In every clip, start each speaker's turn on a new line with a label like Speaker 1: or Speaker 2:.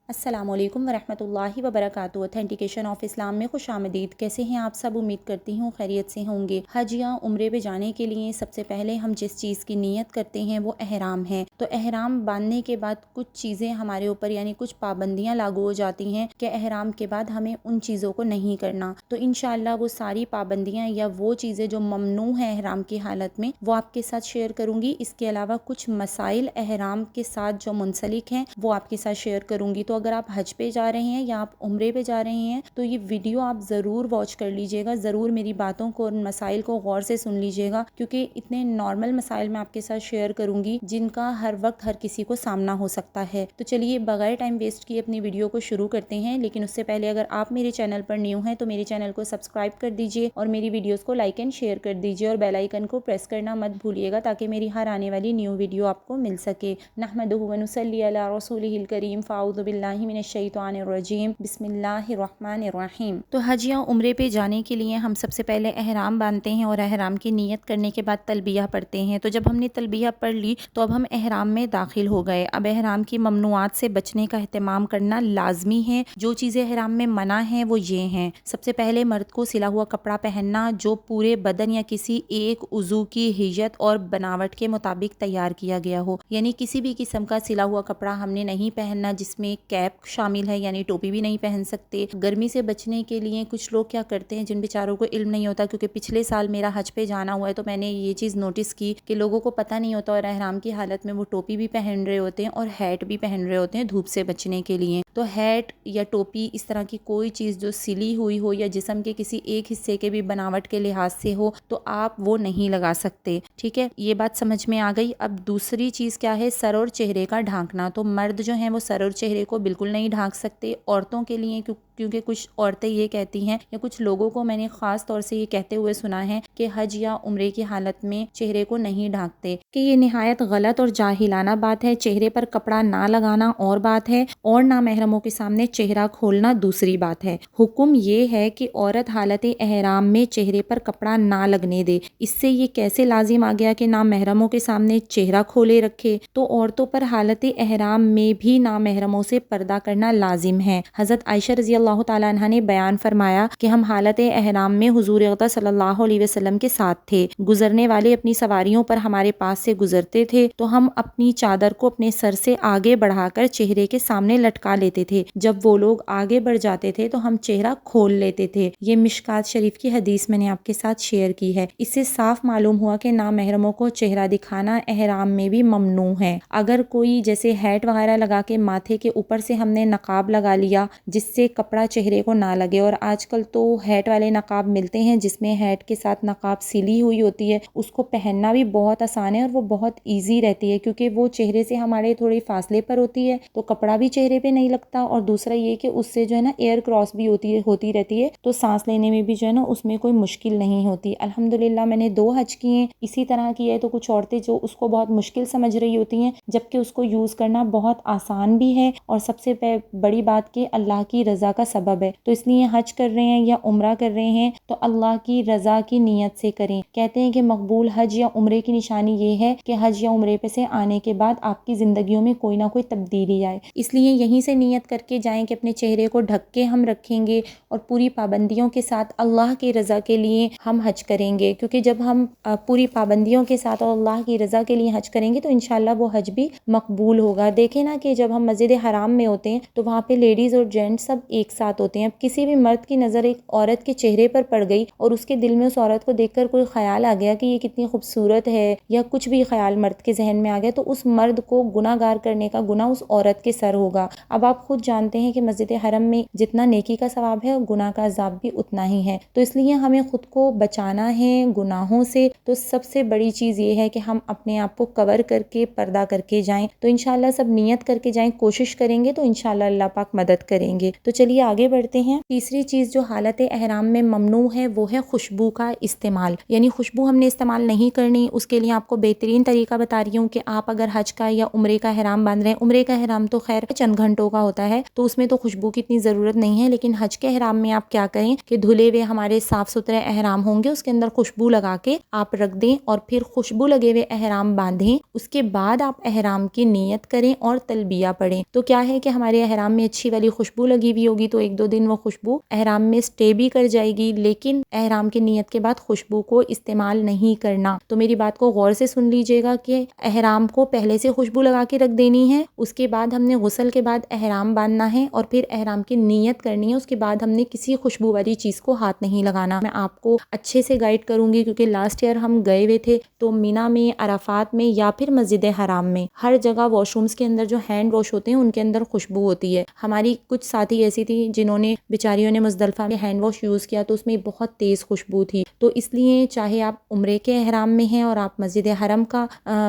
Speaker 1: السلام علیکم ورحمۃ اللہ وبرکاتہ۔ اتھینٹیکیشن آف اسلام میں خوش آمدید۔ کیسے ہیں آپ سب؟ امید کرتی ہوں خیریت سے ہوں گے۔ حج یا عمرے پہ جانے کے لیے سب سے پہلے ہم جس چیز کی نیت کرتے ہیں وہ احرام ہے۔ تو احرام باندھنے کے بعد کچھ چیزیں ہمارے اوپر یعنی کچھ پابندیاں لاگو ہو جاتی ہیں کہ احرام کے بعد ہمیں ان چیزوں کو نہیں کرنا۔ تو انشاءاللہ وہ ساری پابندیاں یا وہ چیزیں جو ممنوع ہیں احرام کی حالت میں وہ آپ کے ساتھ شیئر کروں گی۔ اس کے علاوہ کچھ مسائل احرام کے ساتھ جو منسلک ہیں وہ آپ کے ساتھ شیئر کروں گی۔ تو اگر آپ حج پہ جا رہے ہیں یا آپ عمرے پہ جا رہے ہیں تو یہ ویڈیو آپ ضرور واچ کر لیجئے گا، ضرور میری باتوں کو اور مسائل کو غور سے سن لیجئے گا، کیونکہ اتنے نارمل مسائل میں آپ کے ساتھ شیئر کروں گی جن کا ہر وقت ہر کسی کو سامنا ہو سکتا ہے۔ تو چلیے بغیر ٹائم ویسٹ کیے اپنی ویڈیو کو شروع کرتے ہیں، لیکن اس سے پہلے اگر آپ میرے چینل پر نیو ہیں تو میرے چینل کو سبسکرائب کر دیجئے اور میری ویڈیوز کو لائک اینڈ شیئر کر دیجئے اور بیل آئیکن کو پریس کرنا مت بھولیے گا تاکہ میری ہر آنے والی نیو ویڈیو آپ کو مل سکے۔ نحمدہ و نصلی علی رسولہ الکریم، فاعوذ باللہ من الشیطان الرجیم، بسم اللہ الرحمن الرحیم۔ تو حج یا عمرے پہ جانے کے لیے ہم سب سے پہلے احرام باندھتے ہیں اور احرام کی نیت کرنے کے بعد تلبیہ پڑھتے ہیں۔ تو جب ہم نے تلبیہ پڑھ لی تو اب ہم احرام میں داخل ہو گئے۔ اب احرام کی ممنوعات سے بچنے کا اہتمام کرنا لازمی ہے۔ جو چیزیں احرام میں منع ہیں وہ یہ ہیں: سب سے پہلے مرد کو سلا ہوا کپڑا پہننا جو پورے بدن یا کسی ایک عضو کی ہیئت اور بناوٹ کے مطابق تیار کیا گیا ہو، یعنی کسی بھی قسم کا سلا ہوا کپڑا ہم نے نہیں پہننا جس میں کیپ شامل ہے، یعنی ٹوپی بھی نہیں پہن سکتے۔ گرمی سے بچنے کے لیے کچھ لوگ کیا کرتے ہیں، جن بیچاروں کو علم نہیں ہوتا، کیونکہ پچھلے سال میرا حج پہ جانا ہوا ہے تو میں نے یہ چیز نوٹس کی کہ لوگوں کو پتہ نہیں ہوتا اور احرام کی حالت میں وہ ٹوپی بھی پہن رہے ہوتے ہیں اور ہیٹ بھی پہن رہے ہوتے ہیں دھوپ سے بچنے کے لیے۔ تو ہیٹ یا ٹوپی اس طرح کی کوئی چیز جو سلی ہوئی ہو یا جسم کے کسی ایک حصے کے بھی بناوٹ کے لحاظ سے ہو تو آپ وہ نہیں لگا سکتے، ٹھیک ہے؟ یہ بات سمجھ میں آ گئی۔ اب دوسری چیز کیا ہے؟ سر اور چہرے کا ڈھانکنا۔ تو مرد جو ہیں وہ سر اور چہرے کو بالکل نہیں ڈھانک سکتے۔ عورتوں کے لیے کیونکہ کچھ عورتیں یہ کہتی ہیں یا کچھ لوگوں کو میں نے خاص طور سے یہ کہتے ہوئے سنا ہے کہ حج یا عمرے کی حالت میں چہرے کو نہیں ڈھانکتے، کہ یہ نہایت غلط اور جاہلانہ بات ہے۔ چہرے پر کپڑا نہ لگانا اور بات ہے اور نامحرموں کے سامنے چہرہ کھولنا دوسری بات ہے۔ حکم یہ ہے کہ عورت حالت احرام میں چہرے پر کپڑا نہ لگنے دے۔ اس سے یہ کیسے لازم آ گیا کہ نامحرموں کے سامنے چہرہ کھولے رکھے؟ تو عورتوں پر حالت احرام میں بھی نامحرموں سے پردہ کرنا لازم ہے۔ حضرت عائشہ رضی اللہ تعالیٰ عنہ نے بیان فرمایا کہ ہم حالت احرام میں حضور اقدس صلی اللہ علیہ وسلم کے ساتھ تھے۔ گزرنے والے اپنی سواریوں پر ہمارے پاس سے گزرتے تھے تو ہم اپنی چادر کو اپنے سر سے آگے بڑھا کر چہرے کے سامنے لٹکا لیتے تھے۔ جب وہ لوگ آگے بڑھ جاتے تھے تو ہم چہرہ کھول لیتے تھے۔ یہ مشکات شریف کی حدیث میں نے آپ کے ساتھ شیئر کی ہے۔ اس سے صاف معلوم ہوا کہ نامحرموں کو چہرہ دکھانا احرام میں بھی ممنوع ہے۔ اگر کوئی جیسے ہیٹ وغیرہ لگا کے ماتھے کے اوپر سے ہم نے نقاب لگا لیا جس سے کپڑا چہرے کو نہ لگے، اور آج کل تو ہیٹ والے نقاب ملتے ہیں جس میں ہیٹ کے ساتھ نقاب سلی ہوئی ہوتی ہے، اس کو پہننا بھی بہت آسان ہے اور وہ بہت ایزی رہتی ہے کیونکہ وہ چہرے سے ہمارے تھوڑے فاصلے پر ہوتی ہے تو کپڑا بھی چہرے پہ نہیں لگتا، اور دوسرا یہ کہ اس سے جو ہے نا ایئر کراس بھی ہوتی رہتی ہے تو سانس لینے میں بھی جو ہے نا اس میں کوئی مشکل نہیں ہوتی۔ الحمدللہ میں نے 2 حج کیے ہیں، اسی طرح کی ہے۔ تو کچھ عورتیں جو اس کو بہت مشکل سمجھ رہی ہوتی ہیں جبکہ اس کو یوز کرنا بہت آسان بھی ہے اور سب سے بڑی بات کہ اللہ کی رضا کا سبب ہے۔ تو اس لیے حج کر رہے ہیں یا عمرہ کر رہے ہیں تو اللہ کی رضا کی نیت سے کریں۔ کہتے ہیں کہ مقبول حج یا عمرے کی نشانی یہ ہے کہ حج یا عمرے پہ سے آنے کے بعد آپ کی زندگیوں میں کوئی نہ کوئی تبدیلی آئے۔ اس لیے یہیں سے نیت کر کے جائیں کہ اپنے چہرے کو ڈھک کے ہم رکھیں گے اور پوری پابندیوں کے ساتھ اللہ کی رضا کے لیے ہم حج کریں گے، کیونکہ جب ہم پوری پابندیوں کے ساتھ اور اللہ کی رضا کے لیے حج کریں گے تو انشاءاللہ وہ حج بھی مقبول ہوگا۔ دیکھیں نا کہ جب ہم مسجد حرام میں ہوتے ہیں تو وہاں پہ لیڈیز اور جینٹس سب ایک ساتھ ہوتے ہیں۔ اب کسی بھی مرد کی نظر ایک عورت کے چہرے پر پڑ گئی اور اس کے دل میں اس عورت کو دیکھ کر کوئی خیال آ گیا کہ یہ کتنی خوبصورت ہے یا کچھ بھی خیال مرد کے ذہن میں آ گیا تو اس مرد کو گناہ گار کرنے کا گناہ اس عورت کے سر ہوگا۔ اب آپ خود جانتے ہیں کہ مسجد حرم میں جتنا نیکی کا ثواب ہے گناہ کا عذاب بھی اتنا ہی ہے، تو اس لیے ہمیں خود کو بچانا ہے گناہوں سے۔ تو سب سے بڑی چیز یہ ہے کہ ہم اپنے آپ کو کور کر کے پردہ کر کے جائیں۔ تو انشاءاللہ سب نیت کر کے جائیں، کوشش کریں گے تو انشاءاللہ اللہ پاک مدد کریں گے۔ تو چلیے آگے بڑھتے ہیں۔ تیسری چیز جو حالت احرام میں ممنوع ہے وہ ہے خوشبو کا استعمال، یعنی خوشبو ہم نے استعمال نہیں کرنی۔ اس کے لیے آپ کو بے بہترین طریقہ بتا رہی ہوں کہ آپ اگر حج کا یا عمرے کا احرام باندھ رہے ہیں، عمرے کا احرام تو خیر چند گھنٹوں کا ہوتا ہے تو اس میں تو خوشبو کی اتنی ضرورت نہیں ہے، لیکن حج کے احرام میں آپ کیا کریں کہ دھلے ہوئے ہمارے صاف ستھرے احرام ہوں گے، اس کے اندر خوشبو لگا کے آپ رکھ دیں اور پھر خوشبو لگے ہوئے احرام باندھیں۔ اس کے بعد آپ احرام کی نیت کریں اور تلبیہ پڑھیں۔ تو کیا ہے کہ ہمارے احرام میں اچھی والی خوشبو لگی ہوئی ہوگی تو 1-2 دن وہ خوشبو احرام میں سٹے بھی کر جائے گی، لیکن احرام کی نیت کے بعد خوشبو کو استعمال نہیں کرنا۔ تو میری بات کو غور سے سن لیجئے گا کہ احرام کو پہلے سے خوشبو لگا کے رکھ دینی ہے، اس کے بعد ہم نے غسل کے بعد احرام باندھنا ہے اور پھر احرام کی نیت کرنی ہے، اس کے بعد ہم نے کسی خوشبو والی چیز کو ہاتھ نہیں لگانا۔ میں آپ کو اچھے سے گائیڈ کروں گی کیونکہ لاسٹ ایئر ہم گئے ہوئے تھے تو مینا میں، عرفات میں یا پھر مسجد حرام میں ہر جگہ واش رومز کے اندر جو ہینڈ واش ہوتے ہیں ان کے اندر خوشبو ہوتی ہے۔ ہماری کچھ ساتھی ایسی تھی جنہوں نے بیچاریوں نے مزدلفہ میں ہینڈ واش یوز کیا تو اس میں بہت تیز خوشبو تھی۔ تو اس لیے چاہے آپ عمرے کے احرام میں ہیں اور آپ مسجد حرم کا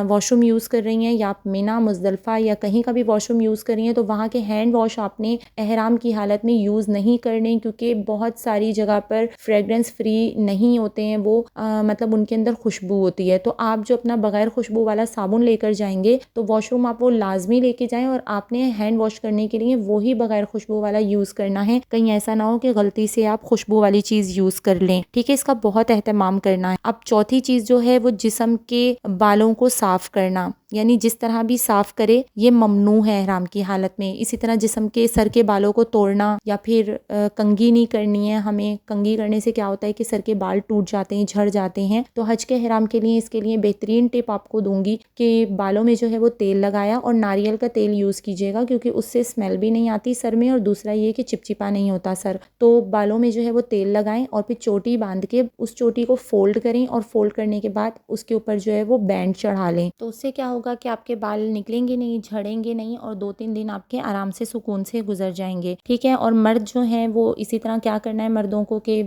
Speaker 1: واش روم یوز کر رہی ہیں یا آپ مینا، مزدلفہ یا کہیں کا بھی واش روم یوز کر رہی ہیں تو وہاں کے ہینڈ واش آپ نے احرام کی حالت میں یوز نہیں کرنے، کیونکہ بہت ساری جگہ پر فریگرنس فری نہیں ہوتے ہیں وہ، مطلب ان کے اندر خوشبو ہوتی ہے۔ تو آپ جو اپنا بغیر خوشبو والا صابن لے کر جائیں گے تو واش روم آپ وہ لازمی لے کے جائیں اور آپ نے ہینڈ واش کرنے کے لیے وہی بغیر خوشبو والا یوز کرنا ہے، کہیں ایسا نہ ہو کہ غلطی سے آپ خوشبو والی چیز یوز کر لیں، ٹھیک ہے؟ اس کا بہت اہتمام کرنا ہے۔ اب چوتھی چیز جو ہے وہ جسم کے بالوں کو صاف کرنا، یعنی جس طرح بھی صاف کرے یہ ممنوع ہے احرام کی حالت میں۔ اسی طرح جسم کے سر کے بالوں کو توڑنا یا پھر کنگھی نہیں کرنی ہے ہمیں۔ کنگھی کرنے سے کیا ہوتا ہے کہ سر کے بال ٹوٹ جاتے ہیں، جھڑ جاتے ہیں۔ تو حج کے احرام کے لیے اس کے لیے بہترین ٹپ آپ کو دوں گی کہ بالوں میں جو ہے وہ تیل لگایا اور ناریل کا تیل یوز کیجیے گا، کیونکہ اس سے اسمیل بھی نہیں آتی سر میں، اور دوسرا یہ کہ چپچپا نہیں ہوتا سر۔ تو بالوں میں جو ہے وہ تیل لگائیں اور پھر چوٹی باندھ کے اس چوٹی کو فولڈ کریں اور فولڈ کرنے کے بعد اس کے اوپر جو ہے وہ بینڈ چڑھا لیں۔ تو اس سے کیا ہوگا کہ آپ کے بال نکلیں گے نہیں، جھڑیں گے نہیں اور 2-3 دن آپ کے آرام سے سکون سے گزر جائیں گے، ٹھیک ہے؟ اور مرد جو ہیں وہ اسی طرح کیا کرنا ہے مردوں کو کہ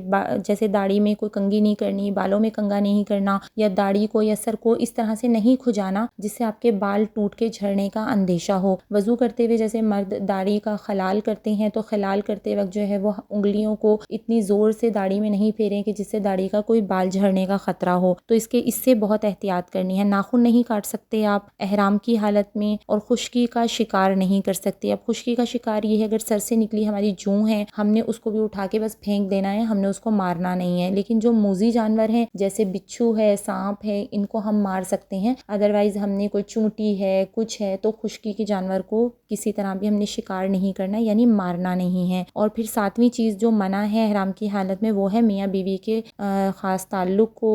Speaker 1: جیسے داڑھی میں کوئی کنگھی نہیں کرنی، بالوں میں کنگھا نہیں کرنا، یا داڑھی کو یا سر کو اس طرح سے نہیں کھجانا جس سے آپ کے بال ٹوٹ کے جھڑنے کا اندیشہ ہو۔ وضو کرتے ہوئے جیسے مرد داڑھی کا خلال کرتے ہیں تو خلال کرتے وقت جو ہے وہ انگلیوں کو اتنی زور سے داڑھی میں نہیں پھیریں کہ جس سے داڑھی کا کوئی بال جھڑنے کا خطرہ ہو۔ تو اس سے بہت احتیاط کرنی ہے۔ ناخن نہیں کاٹ سکتے آپ احرام کی حالت میں، اور خشکی کا شکار نہیں کر سکتے۔ اب خشکی کا شکار یہ ہے اگر سر سے نکلی ہماری جوں ہے ہم نے اس کو بھی اٹھا کے بس پھینک دینا ہے، ہم نے اس کو مارنا نہیں ہے۔ لیکن جو موذی جانور ہیں جیسے بچھو ہے، سانپ ہے، ان کو ہم مار سکتے ہیں، ادروائز ہم نے کوئی چونٹی ہے، کچھ ہے، تو خشکی کے جانور کو کسی طرح بھی ہم نے شکار نہیں کرنا، یعنی مارنا نہیں ہے۔ اور پھر 7ویں چیز جو منع ہے احرام کی حالت میں وہ ہے میاں بیوی کے خاص تعلق کو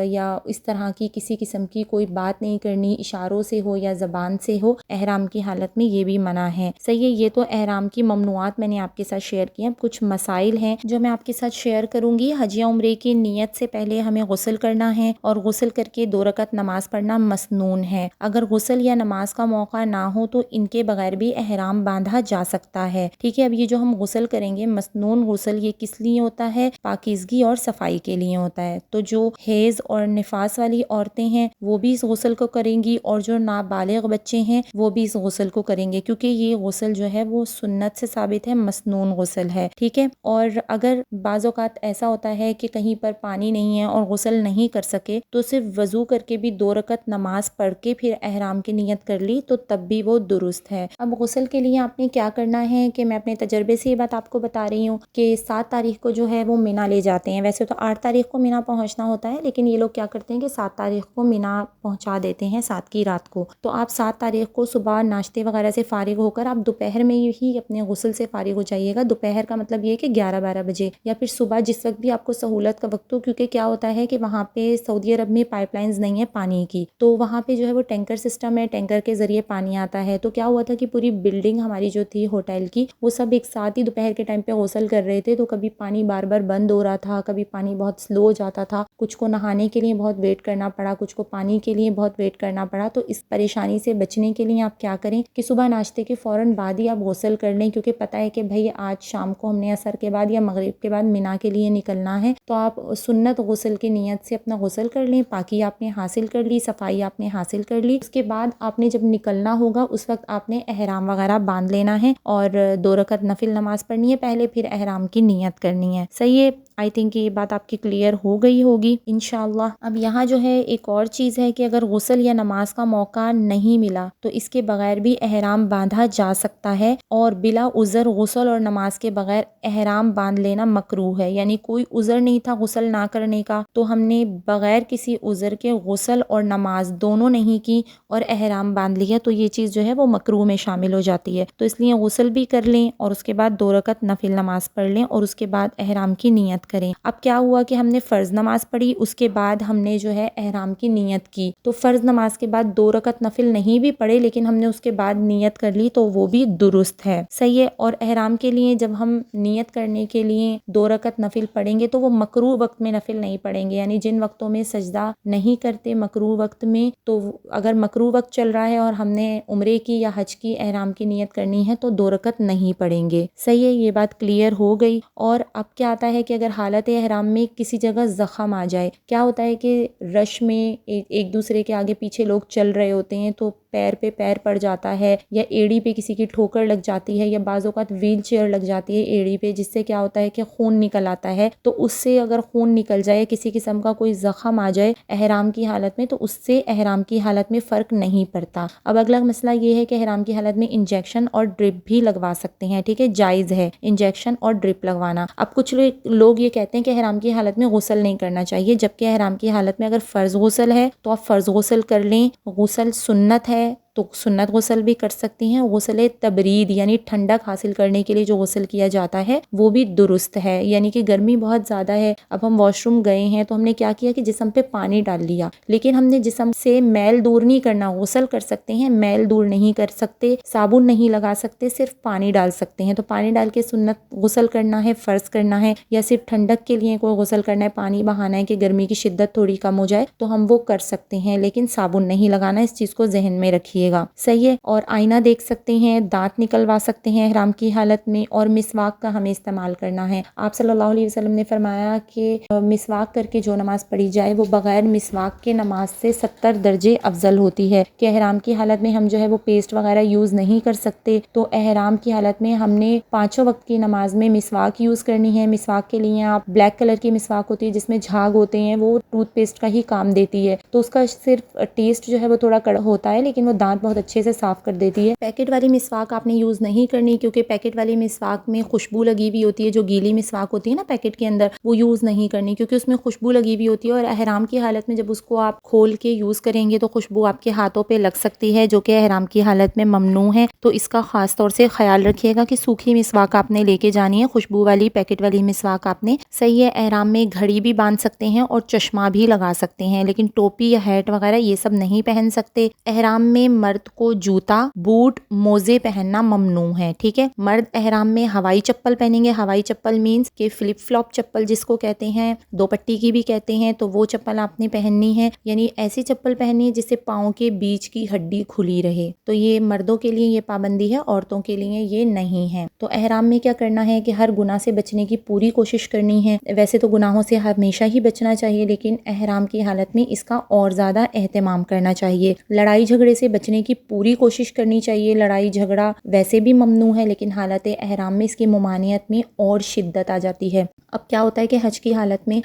Speaker 1: یا اس طرح کی کسی قسم کی کوئی بات نہیں کرنی، اشاروں سے ہو یا زبان سے ہو احرام کی حالت میں، یہ بھی منع ہے۔ صحیح ہے، یہ تو احرام کی ممنوعات میں نے آپ کے ساتھ شیئر کی ہیں۔ کچھ مسائل ہیں جو میں آپ کے ساتھ شیئر کروں گی۔ حج یا عمرے کی نیت سے پہلے ہمیں غسل کرنا ہے اور غسل کر کے 2 رکعت نماز پڑھنا مسنون ہے۔ اگر غسل یا نماز کا موقع نہ ہو تو ان کے بغیر بھی احرام باندھا جا سکتا ہے، ٹھیک ہے؟ اب یہ جو ہم غسل کریں گے مسنون غسل، یہ کس لیے ہوتا ہے؟ پاکیزگی اور صفائی کے لیے ہوتا ہے۔ تو جو حیض اور نفاس والی عورتیں ہیں وہ بھی اس غسل کو کریں گی اور جو نابالغ بچے ہیں وہ بھی اس غسل کو کریں گے، کیونکہ یہ غسل جو ہے وہ سنت سے ثابت ہے، مسنون غسل ہے، ٹھیک ہے؟ اور اگر بعض اوقات ایسا ہوتا ہے کہ کہیں پر پانی نہیں ہے اور غسل نہیں کر سکے تو صرف وضو کر کے بھی 2 رکعت نماز پڑھ کے پھر احرام کی نیت کر لی تو تب بھی وہ درست ہے۔ اب غسل کے لیے آپ نے کیا کرنا ہے کہ میں اپنے تجربے سے یہ بات آپ کو بتا رہی ہوں کہ 7 تاریخ کو جو ہے وہ مینا لے جاتے ہیں۔ ویسے تو 8 تاریخ کو مینا پہنچنا ہوتا ہے، لیکن یہ لوگ کیا کرتے ہیں کہ 7 تاریخ کو مینا پہنچا دیتے ہیں 7 کی رات کو۔ تو آپ 7 تاریخ کو صبح ناشتے وغیرہ سے فارغ ہو کر آپ دوپہر میں ہی اپنے غسل سے فارغ ہو جائیے گا۔ دوپہر کا مطلب یہ ہے کہ 11-12 بجے یا پھر صبح جس وقت بھی آپ کو سہولت کا وقت ہو، کیونکہ کیا ہوتا ہے کہ وہاں پہ سعودی عرب میں پائپ لائنز نہیں ہے پانی کی، تو وہاں پہ جو ہے وہ ٹینکر سسٹم ہے، ٹینکر کے ذریعے پانی آتا ہے۔ تو کیا ہوا تھا کہ پوری بلڈنگ ہماری جو تھی ہوٹل کی وہ سب ایک ساتھ ہی دوپہر کے ٹائم پہ غسل کر رہے تھے، تو کبھی پانی بار بار بند ہو رہا تھا، کبھی پانی بہت سلو ہو جاتا تھا، کچھ کو نہانے کے لیے بہت ویٹ کرنا پڑا، کچھ کو پانی کے لیے بہت ویٹ کرنا پڑا۔ تو اس پریشانی سے بچنے کے لیے آپ کیا کریں کہ صبح ناشتے کے فوراً بعد ہی آپ غسل کر لیں، کیونکہ پتہ ہے کہ بھائی آج شام کو ہم نے عصر کے بعد یا مغرب کے بعد مینا کے لیے نکلنا ہے، تو آپ سنت غسل کی نیت سے اپنا غسل کر لیں، پاکی آپ نے حاصل کر لی، صفائی آپ نے حاصل کر لی۔ اس کے بعد آپ نے جب نکلنا ہوگا اس وقت آپ نے احرام وغیرہ باندھ لینا ہے اور 2 رکعت نفل نماز پڑھنی ہے پہلے، پھر احرام کی نیت کرنی ہے، صحیح ہے؟ آئی تھنک یہ بات آپ کی کلیئر ہو گئی ہوگی انشاءاللہ۔ اب یہاں جو ہے ایک اور چیز ہے کہ اگر غسل یا نماز کا موقع نہیں ملا تو اس کے بغیر بھی احرام باندھا جا سکتا ہے، اور بلا عذر غسل اور نماز کے بغیر احرام باندھ لینا مکروہ ہے، یعنی کوئی عذر نہیں تھا غسل نہ کرنے کا تو ہم نے بغیر کسی عذر کے غسل اور نماز دونوں نہیں کی اور احرام باندھ لیا، تو یہ چیز جو ہے وہ مکروہ میں شامل ہو جاتی ہے۔ تو اس لیے غسل بھی کر لیں اور اس کے بعد 2 رکعت نفل نماز پڑھ لیں اور اس کے بعد احرام کی نیت کریں۔ اب کیا ہوا کہ ہم نے فرض نماز پڑھی، اس کے بعد ہم نے جو ہے احرام کی نیت کی، تو فرض نماز کے بعد 2 رکعت نفل نہیں بھی پڑھے لیکن ہم نے اس کے بعد نیت کر لی تو وہ بھی درست ہے، صحیح ہے۔ اور احرام کے لیے جب ہم نیت کرنے کے لیے 2 رکعت نفل پڑھیں گے تو وہ مکروہ وقت میں نفل نہیں پڑھیں گے، یعنی جن وقتوں میں سجدہ نہیں کرتے مکروہ وقت میں، تو اگر مکروہ وقت چل رہا ہے اور ہم نے عمرے کی یا حج کی احرام کی نیت کرنی ہے تو 2 رکعت نہیں پڑھیں گے، صحیح ہے۔ یہ بات کلیئر ہو گئی۔ اور اب کیا آتا ہے کہ اگر حالت احرام میں کسی جگہ زخم آ جائے، کیا ہوتا ہے کہ رش میں ایک دوسرے کے آگے پیچھے لوگ چل رہے ہوتے ہیں تو پیر پہ پیر پڑ جاتا ہے یا ایڑی پہ کسی کی ٹھوکر لگ جاتی ہے یا بعض اوقات ویل چیئر لگ جاتی ہے ایڑی پہ، جس سے کیا ہوتا ہے کہ خون نکل آتا ہے، تو اس سے اگر خون نکل جائے، کسی قسم کا کوئی زخم آ جائے احرام کی حالت میں، تو اس سے احرام کی حالت میں فرق نہیں پڑتا۔ اب اگلا مسئلہ یہ ہے کہ احرام کی حالت میں انجیکشن اور ڈرپ بھی لگوا سکتے ہیں، ٹھیک ہے، جائز ہے انجیکشن اور ڈرپ لگوانا۔ اب کچھ لوگ یہ کہتے ہیں کہ احرام کی حالت میں غسل نہیں کرنا چاہیے، جبکہ احرام کی حالت میں اگر فرض غسل ہے تو آپ فرض غسل کر لیں، غسل سنت ہے تو سنت غسل بھی کر سکتی ہیں، غسل تبرید یعنی ٹھنڈک حاصل کرنے کے لیے جو غسل کیا جاتا ہے وہ بھی درست ہے، یعنی کہ گرمی بہت زیادہ ہے، اب ہم واش روم گئے ہیں تو ہم نے کیا کیا کہ جسم پہ پانی ڈال لیا، لیکن ہم نے جسم سے میل دور نہیں کرنا، غسل کر سکتے ہیں، میل دور نہیں کر سکتے، صابن نہیں لگا سکتے، صرف پانی ڈال سکتے ہیں، تو پانی ڈال کے سنت غسل کرنا ہے، فرض کرنا ہے، یا صرف ٹھنڈک کے لیے کوئی غسل کرنا ہے، پانی بہانا ہے کہ گرمی کی شدت تھوڑی کم ہو جائے تو ہم وہ کر سکتے ہیں، لیکن صابن نہیں لگانا، اس چیز کو ذہن میں رکھیے گا، صحیح ہے۔ اور آئینہ دیکھ سکتے ہیں، دانت نکلوا سکتے ہیں احرام کی حالت میں، اور مسواک کا ہمیں استعمال کرنا ہے۔ آپ صلی اللہ علیہ وسلم نے فرمایا کہ مسواک کر کے جو نماز پڑھی جائے وہ بغیر مسواک کے نماز سے 70 درجے افضل ہوتی ہے، کہ احرام کی حالت میں ہم جو ہے وہ پیسٹ وغیرہ یوز نہیں کر سکتے، تو احرام کی حالت میں ہم نے 5 وقت کی نماز میں مسواک یوز کرنی ہے۔ مسواک کے لیے آپ بلیک کلر کی مسواک ہوتی ہے جس میں جھاگ ہوتے ہیں، وہ ٹوتھ پیسٹ کا ہی کام دیتی ہے، تو اس کا صرف ٹیسٹ جو ہے وہ تھوڑا کڑوا ہوتا ہے لیکن وہ دانت بہت اچھے سے صاف کر دیتی ہے۔ پیکٹ والی مسواک آپ نے یوز نہیں کرنی، کیونکہ پیکٹ والی مسواک میں خوشبو لگی ہوئی ہوتی ہے، جو گیلی مسواک ہوتی ہے نا پیکٹ کے اندر، وہ یوز نہیں کرنی کیونکہ اس میں خوشبو لگی ہوئی ہوتی ہے، اور احرام کی حالت میں جب اس کو آپ کھول کے یوز کریں گے تو خوشبو آپ کے ہاتھوں پہ لگ سکتی ہے، جو کہ احرام کی حالت میں ممنوع ہے، تو اس کا خاص طور سے خیال رکھیے گا کہ سوکھی مسواک آپ نے لے کے جانی ہے، خوشبو والی پیکٹ والی مسواک آپ نے، صحیح ہے۔ احرام میں گھڑی بھی باندھ سکتے ہیں اور چشمہ بھی لگا سکتے ہیں، لیکن ٹوپی یا ہیٹ وغیرہ یہ سب نہیں پہن سکتے۔ احرام میں مرد کو جوتا، بوٹ، موزے پہننا ممنوع ہے، ٹھیک ہے۔ مرد احرام میں ہوائی چپل پہنیں گے، ہوائی چپل مینز کہ فلپ فلاپ چپل جس کو کہتے ہیں، 2 پٹی کی بھی کہتے ہیں، تو وہ چپل آپ نے پہننی ہے، یعنی ایسی چپل پہننی ہے جس سے پاؤں کے بیچ کی ہڈی کھلی رہے، تو یہ مردوں کے لیے یہ پابندی ہے، عورتوں کے لیے یہ نہیں ہے۔ تو احرام میں کیا کرنا ہے کہ ہر گناہ سے بچنے کی پوری کوشش کرنی ہے، ویسے تو گناہوں سے ہمیشہ ہی بچنا چاہیے لیکن احرام کی حالت میں اس کا اور زیادہ اہتمام کرنا چاہیے۔ لڑائی جھگڑے سے بچنے کی پوری کوشش کرنی چاہیے، لڑائی جھگڑا ویسے بھی ممنوع ہے لیکن حالت احرام میں اس کی ممانعت میں اور شدت آ جاتی ہے۔ اب کیا ہوتا ہے کہ حج کی حالت میں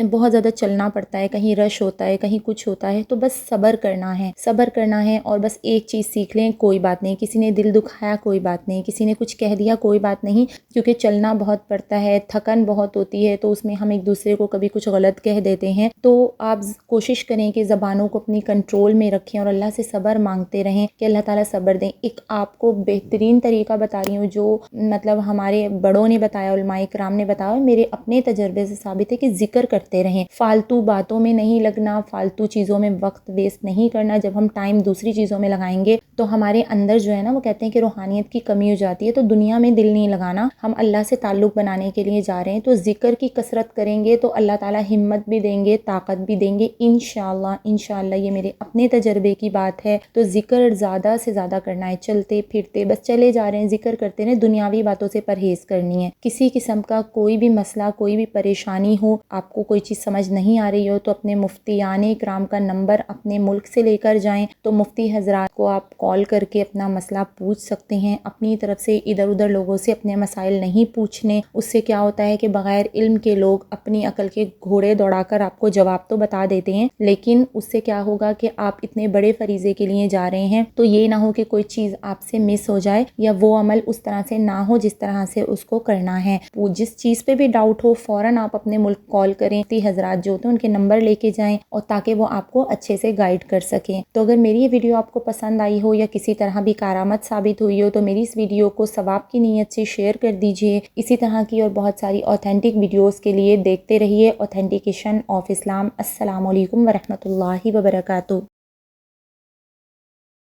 Speaker 1: بہت زیادہ چلنا پڑتا ہے، کہیں رش ہوتا ہے، کہیں کچھ ہوتا ہے، تو بس صبر کرنا ہے اور بس ایک چیز سیکھ لیں، کوئی بات نہیں، کسی نے دل دکھایا کوئی بات نہیں، کسی نے کچھ کہہ دیا کوئی بات نہیں، کیونکہ چلنا بہت پڑتا ہے، تھکن بہت ہوتی ہے، تو اس میں ہم ایک دوسرے کو کبھی کچھ غلط کہہ دیتے ہیں، تو آپ کوشش کریں کہ زبانوں کو اپنی کنٹرول میں رکھیں اور اللہ سے صبر مانگتے رہیں کہ اللہ تعالیٰ صبر دیں۔ ایک آپ کو بہترین طریقہ بتا رہی ہوں جو مطلب ہمارے بڑوں نے بتایا، علماء کرام نے بتایا، میرے اپنے تجربے سے ثابت ہے کہ ذکر کرتے رہیں، فالتو باتوں میں نہیں لگنا، فالتو چیزوں میں وقت ویسٹ نہیں کرنا۔ جب ہم ٹائم دوسری چیزوں میں لگائیں گے تو ہمارے اندر جو ہے نا، وہ کہتے ہیں کہ روحانیت کی کمی ہو جاتی ہے، تو دنیا میں دل نہیں لگانا، ہم اللہ سے تعلق بنانے کے لیے جا رہے ہیں، تو ذکر کی کثرت کریں گے تو اللہ تعالیٰ ہمت بھی دیں گے، طاقت بھی دیں گے انشاءاللہ۔ انشاءاللہ یہ میرے اپنے تجربے کی بات ہے، تو ذکر زیادہ سے زیادہ کرنا ہے، چلتے پھرتے بس چلے جا رہے ہیں، ذکر کرتے رہے، دنیاوی باتوں سے پرہیز کرنی ہے۔ کسی قسم کا کوئی بھی مسئلہ، کوئی بھی پریشانی ہو، آپ کو کوئی چیز سمجھ نہیں آ رہی ہو تو اپنے مفتیان اکرام کا نمبر اپنے ملک سے لے کر جائیں، تو مفتی حضرات کو آپ کال کر کے اپنا مسئلہ پوچھ سکتے ہیں۔ اپنی طرف سے ادھر ادھر لوگوں سے اپنے مسائل نہیں پوچھنے، اس سے کیا ہوتا ہے کہ بغیر علم کے لوگ اپنی عقل کے گھوڑے دوڑا کر آپ کو جواب تو بتا دیتے ہیں، لیکن اس سے کیا ہوگا کہ آپ اتنے بڑے فریضے کے لیے جا رہے ہیں تو یہ نہ ہو کہ کوئی چیز آپ سے مس ہو جائے یا وہ عمل اس طرح سے نہ ہو جس طرح سے اس کو کرنا ہے۔ وہ جس چیز پہ بھی ڈاؤٹ ہو فوراً آپ اپنے ملک کال کریں، مفتی حضرات جو ہوتے ہیں ان کے نمبر لے کے جائیں اور تاکہ وہ آپ کو اچھے سے گائیڈ کر سکیں۔ تو اگر میری یہ ویڈیو آپ کو پسند آئی ہو یا کسی طرح بھی کارآمد ثابت ہوئی ہو تو میری اس ویڈیو کو ثواب کی نیت سے شیئر کر دیجئے۔ اسی طرح کی اور بہت ساری اوتھینٹک ویڈیوز کے لیے دیکھتے رہیے اوتھینٹیکیشن آف اسلام۔ السلام علیکم ورحمۃ اللہ وبرکاتہ۔